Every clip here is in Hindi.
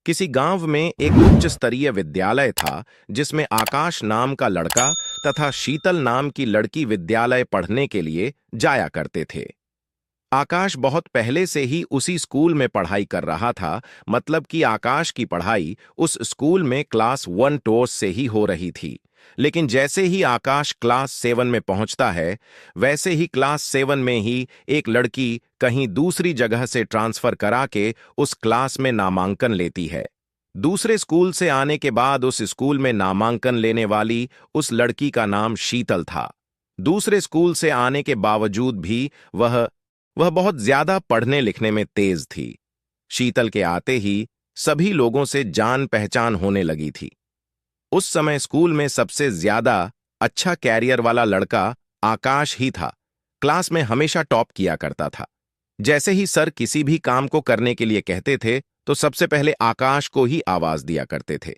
किसी गांव में एक उच्च स्तरीय विद्यालय था जिसमें आकाश नाम का लड़का तथा शीतल नाम की लड़की विद्यालय पढ़ने के लिए जाया करते थे। आकाश बहुत पहले से ही उसी स्कूल में पढ़ाई कर रहा था, मतलब कि आकाश की पढ़ाई उस स्कूल में क्लास 1 से ही हो रही थी। लेकिन जैसे ही आकाश क्लास 7 में पहुंचता है, वैसे ही क्लास 7 में ही एक लड़की कहीं दूसरी जगह से ट्रांसफर करा के उस क्लास में नामांकन लेती है। दूसरे स्कूल से आने के बाद उस स्कूल में नामांकन लेने वाली उस लड़की का नाम शीतल था। दूसरे स्कूल से आने के बावजूद भी वह बहुत ज्यादा पढ़ने लिखने में तेज थी। शीतल के आते ही सभी लोगों से जान पहचान होने लगी थी। उस समय स्कूल में सबसे ज्यादा अच्छा कैरियर वाला लड़का आकाश ही था। क्लास में हमेशा टॉप किया करता था। जैसे ही सर किसी भी काम को करने के लिए कहते थे तो सबसे पहले आकाश को ही आवाज दिया करते थे।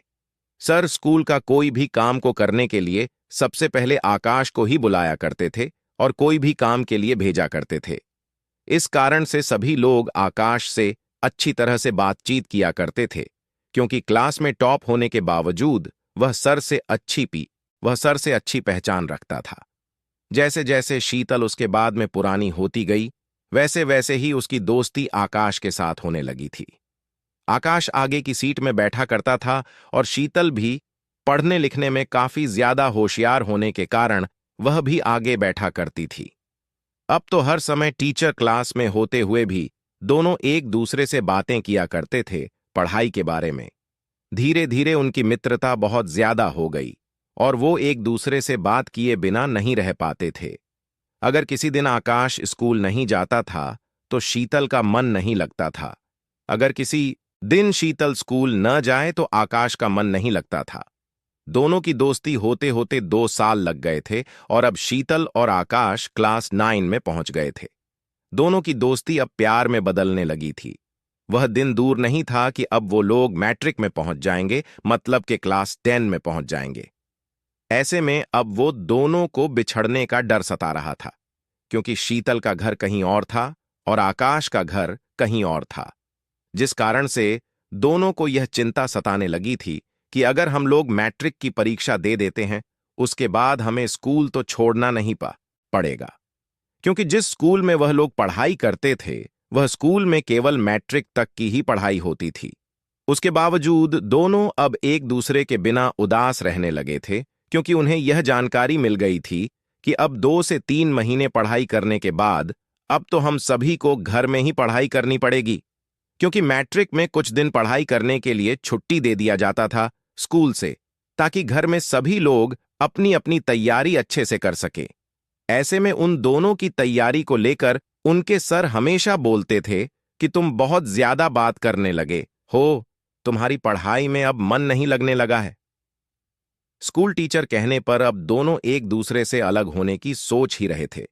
सर स्कूल का कोई भी काम को करने के लिए सबसे पहले आकाश को ही बुलाया करते थे और कोई भी काम के लिए भेजा करते थे। इस कारण से सभी लोग आकाश से अच्छी तरह से बातचीत किया करते थे, क्योंकि क्लास में टॉप होने के बावजूद वह सर से अच्छी पहचान रखता था। जैसे जैसे शीतल उसके बाद में पुरानी होती गई, वैसे वैसे ही उसकी दोस्ती आकाश के साथ होने लगी थी। आकाश आगे की सीट में बैठा करता था और शीतल भी पढ़ने लिखने में काफी ज्यादा होशियार होने के कारण वह भी आगे बैठा करती थी। अब तो हर समय टीचर क्लास में होते हुए भी दोनों एक दूसरे से बातें किया करते थे पढ़ाई के बारे में। धीरे धीरे उनकी मित्रता बहुत ज्यादा हो गई और वो एक दूसरे से बात किए बिना नहीं रह पाते थे। अगर किसी दिन आकाश स्कूल नहीं जाता था तो शीतल का मन नहीं लगता था। अगर किसी दिन शीतल स्कूल न जाए तो आकाश का मन नहीं लगता था। दोनों की दोस्ती होते होते 2 साल लग गए थे और अब शीतल और आकाश क्लास 9 में पहुंच गए थे। दोनों की दोस्ती अब प्यार में बदलने लगी थी। वह दिन दूर नहीं था कि अब वो लोग मैट्रिक में पहुंच जाएंगे, मतलब के क्लास 10 में पहुंच जाएंगे। ऐसे में अब वो दोनों को बिछड़ने का डर सता रहा था, क्योंकि शीतल का घर कहीं और था और आकाश का घर कहीं और था। जिस कारण से दोनों को यह चिंता सताने लगी थी कि अगर हम लोग मैट्रिक की परीक्षा दे देते हैं, उसके बाद हमें स्कूल तो छोड़ना नहीं पड़ेगा, क्योंकि जिस स्कूल में वह लोग पढ़ाई करते थे वह स्कूल में केवल मैट्रिक तक की ही पढ़ाई होती थी। उसके बावजूद दोनों अब एक दूसरे के बिना उदास रहने लगे थे, क्योंकि उन्हें यह जानकारी मिल गई थी कि अब 2 से 3 महीने पढ़ाई करने के बाद अब तो हम सभी को घर में ही पढ़ाई करनी पड़ेगी, क्योंकि मैट्रिक में कुछ दिन पढ़ाई करने के लिए छुट्टी दे दिया जाता था स्कूल से, ताकि घर में सभी लोग अपनी अपनी तैयारी अच्छे से कर सके। ऐसे में उन दोनों की तैयारी को लेकर उनके सर हमेशा बोलते थे कि तुम बहुत ज्यादा बात करने लगे हो, तुम्हारी पढ़ाई में अब मन नहीं लगने लगा है। स्कूल टीचर कहने पर अब दोनों एक दूसरे से अलग होने की सोच ही रहे थे।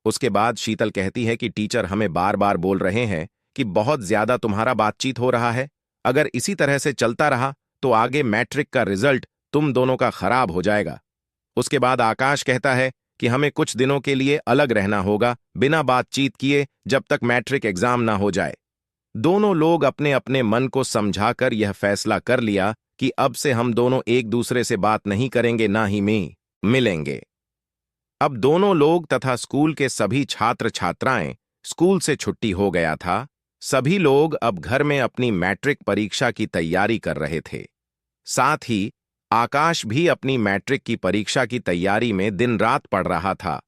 उसके बाद शीतल कहती है कि टीचर हमें बार बार बोल रहे हैं कि बहुत ज्यादा तुम्हारा बातचीत हो रहा है। अगर इसी तरह से चलता रहा तो आगे मैट्रिक का रिजल्ट तुम दोनों का खराब हो जाएगा। उसके बाद आकाश कहता है कि हमें कुछ दिनों के लिए अलग रहना होगा बिना बातचीत किए, जब तक मैट्रिक एग्जाम ना हो जाए। दोनों लोग अपने अपने मन को समझाकर यह फैसला कर लिया कि अब से हम दोनों एक दूसरे से बात नहीं करेंगे, ना ही मिलेंगे। अब दोनों लोग तथा स्कूल के सभी छात्र छात्राएं स्कूल से छुट्टी हो गया था। सभी लोग अब घर में अपनी मैट्रिक परीक्षा की तैयारी कर रहे थे। साथ ही आकाश भी अपनी मैट्रिक की परीक्षा की तैयारी में दिन रात पढ़ रहा था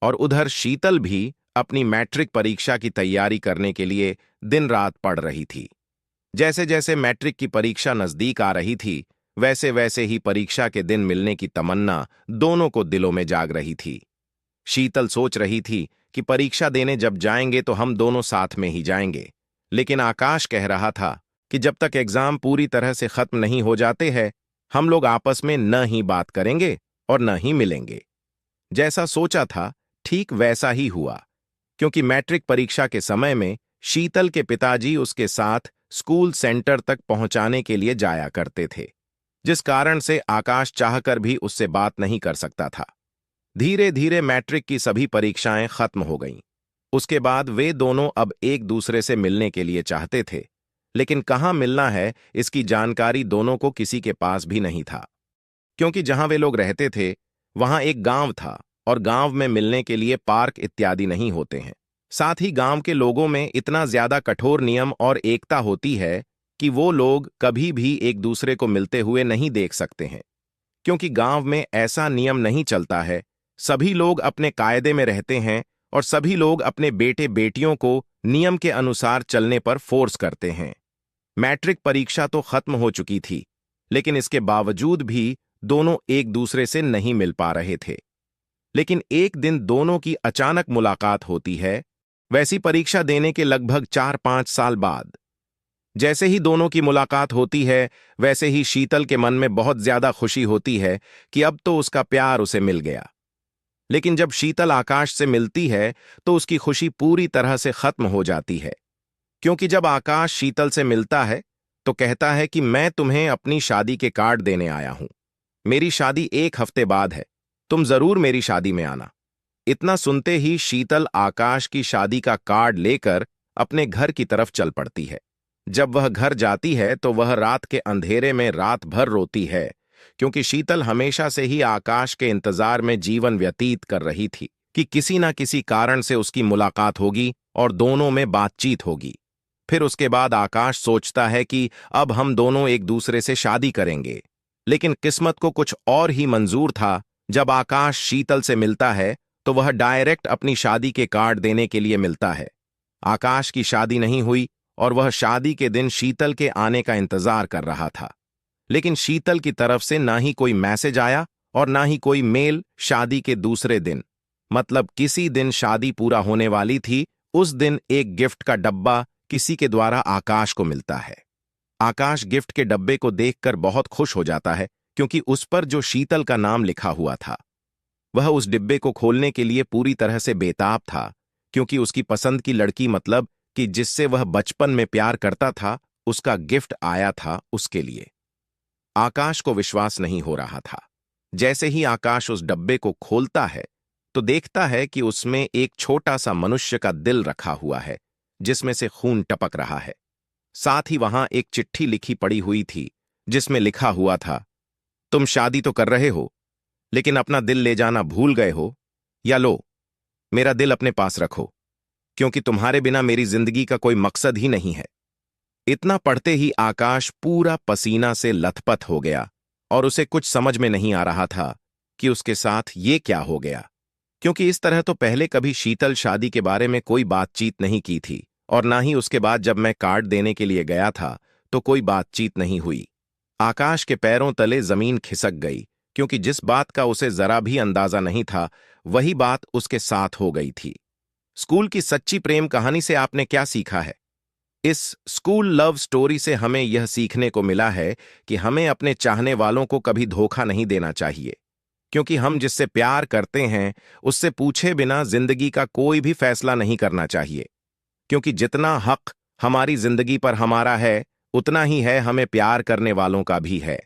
और उधर शीतल भी अपनी मैट्रिक परीक्षा की तैयारी करने के लिए दिन रात पढ़ रही थी। जैसे जैसे मैट्रिक की परीक्षा नजदीक आ रही थी, वैसे वैसे ही परीक्षा के दिन मिलने की तमन्ना दोनों को दिलों में जाग रही थी। शीतल सोच रही थी कि परीक्षा देने जब जाएंगे तो हम दोनों साथ में ही जाएंगे, लेकिन आकाश कह रहा था कि जब तक एग्जाम पूरी तरह से खत्म नहीं हो जाते हैं, हम लोग आपस में न ही बात करेंगे और न ही मिलेंगे। जैसा सोचा था ठीक वैसा ही हुआ, क्योंकि मैट्रिक परीक्षा के समय में शीतल के पिताजी उसके साथ स्कूल सेंटर तक पहुंचाने के लिए जाया करते थे, जिस कारण से आकाश चाहकर भी उससे बात नहीं कर सकता था। धीरे धीरे मैट्रिक की सभी परीक्षाएं खत्म हो गईं। उसके बाद वे दोनों अब एक दूसरे से मिलने के लिए चाहते थे, लेकिन कहाँ मिलना है इसकी जानकारी दोनों को किसी के पास भी नहीं था, क्योंकि जहां वे लोग रहते थे वहां एक गांव था और गांव में मिलने के लिए पार्क इत्यादि नहीं होते हैं। साथ ही गांव के लोगों में इतना ज्यादा कठोर नियम और एकता होती है कि वो लोग कभी भी एक दूसरे को मिलते हुए नहीं देख सकते हैं, क्योंकि गांव में ऐसा नियम नहीं चलता है। सभी लोग अपने कायदे में रहते हैं और सभी लोग अपने बेटे बेटियों को नियम के अनुसार चलने पर फोर्स करते हैं। मैट्रिक परीक्षा तो खत्म हो चुकी थी, लेकिन इसके बावजूद भी दोनों एक दूसरे से नहीं मिल पा रहे थे। लेकिन एक दिन दोनों की अचानक मुलाकात होती है, वैसी परीक्षा देने के लगभग 4-5 साल बाद। जैसे ही दोनों की मुलाकात होती है, वैसे ही शीतल के मन में बहुत ज्यादा खुशी होती है कि अब तो उसका प्यार उसे मिल गया। लेकिन जब शीतल आकाश से मिलती है तो उसकी खुशी पूरी तरह से खत्म हो जाती है, क्योंकि जब आकाश शीतल से मिलता है तो कहता है कि मैं तुम्हें अपनी शादी के कार्ड देने आया हूं। मेरी शादी 1 हफ्ते बाद है, तुम जरूर मेरी शादी में आना। इतना सुनते ही शीतल आकाश की शादी का कार्ड लेकर अपने घर की तरफ चल पड़ती है। जब वह घर जाती है तो वह रात के अंधेरे में रात भर रोती है, क्योंकि शीतल हमेशा से ही आकाश के इंतजार में जीवन व्यतीत कर रही थी कि किसी न किसी कारण से उसकी मुलाकात होगी और दोनों में बातचीत होगी। फिर उसके बाद आकाश सोचता है कि अब हम दोनों एक दूसरे से शादी करेंगे। लेकिन किस्मत को कुछ और ही मंजूर था। जब आकाश शीतल से मिलता है तो वह डायरेक्ट अपनी शादी के कार्ड देने के लिए मिलता है। आकाश की शादी नहीं हुई और वह शादी के दिन शीतल के आने का इंतजार कर रहा था, लेकिन शीतल की तरफ से ना ही कोई मैसेज आया और ना ही कोई मेल। शादी के दूसरे दिन, मतलब किसी दिन शादी पूरा होने वाली थी, उस दिन एक गिफ्ट का डब्बा किसी के द्वारा आकाश को मिलता है। आकाश गिफ्ट के डब्बे को देखकर बहुत खुश हो जाता है, क्योंकि उस पर जो शीतल का नाम लिखा हुआ था। वह उस डिब्बे को खोलने के लिए पूरी तरह से बेताब था, क्योंकि उसकी पसंद की लड़की, मतलब कि जिससे वह बचपन में प्यार करता था, उसका गिफ्ट आया था उसके लिए। आकाश को विश्वास नहीं हो रहा था। जैसे ही आकाश उस डब्बे को खोलता है तो देखता है कि उसमें एक छोटा सा मनुष्य का दिल रखा हुआ है, जिसमें से खून टपक रहा है। साथ ही वहां एक चिट्ठी लिखी पड़ी हुई थी, जिसमें लिखा हुआ था, तुम शादी तो कर रहे हो, लेकिन अपना दिल ले जाना भूल गए हो, या लो, मेरा दिल अपने पास रखो, क्योंकि तुम्हारे बिना मेरी जिंदगी का कोई मकसद ही नहीं है। इतना पढ़ते ही आकाश पूरा पसीना से लथपथ हो गया और उसे कुछ समझ में नहीं आ रहा था कि उसके साथ ये क्या हो गया, क्योंकि इस तरह तो पहले कभी शीतल शादी के बारे में कोई बातचीत नहीं की थी, और ना ही उसके बाद जब मैं कार्ड देने के लिए गया था तो कोई बातचीत नहीं हुई। आकाश के पैरों तले जमीन खिसक गई, क्योंकि जिस बात का उसे जरा भी अंदाजा नहीं था, वही बात उसके साथ हो गई थी। स्कूल की सच्ची प्रेम कहानी से आपने क्या सीखा है? इस स्कूल लव स्टोरी से हमें यह सीखने को मिला है कि हमें अपने चाहने वालों को कभी धोखा नहीं देना चाहिए, क्योंकि हम जिससे प्यार करते हैं उससे पूछे बिना जिंदगी का कोई भी फैसला नहीं करना चाहिए, क्योंकि जितना हक हमारी जिंदगी पर हमारा है, उतना ही है हमें प्यार करने वालों का भी है।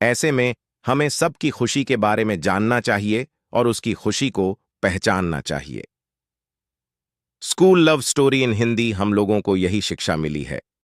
ऐसे में हमें सबकी खुशी के बारे में जानना चाहिए और उसकी खुशी को पहचानना चाहिए। School love story in Hindi हम लोगों को यही शिक्षा मिली है।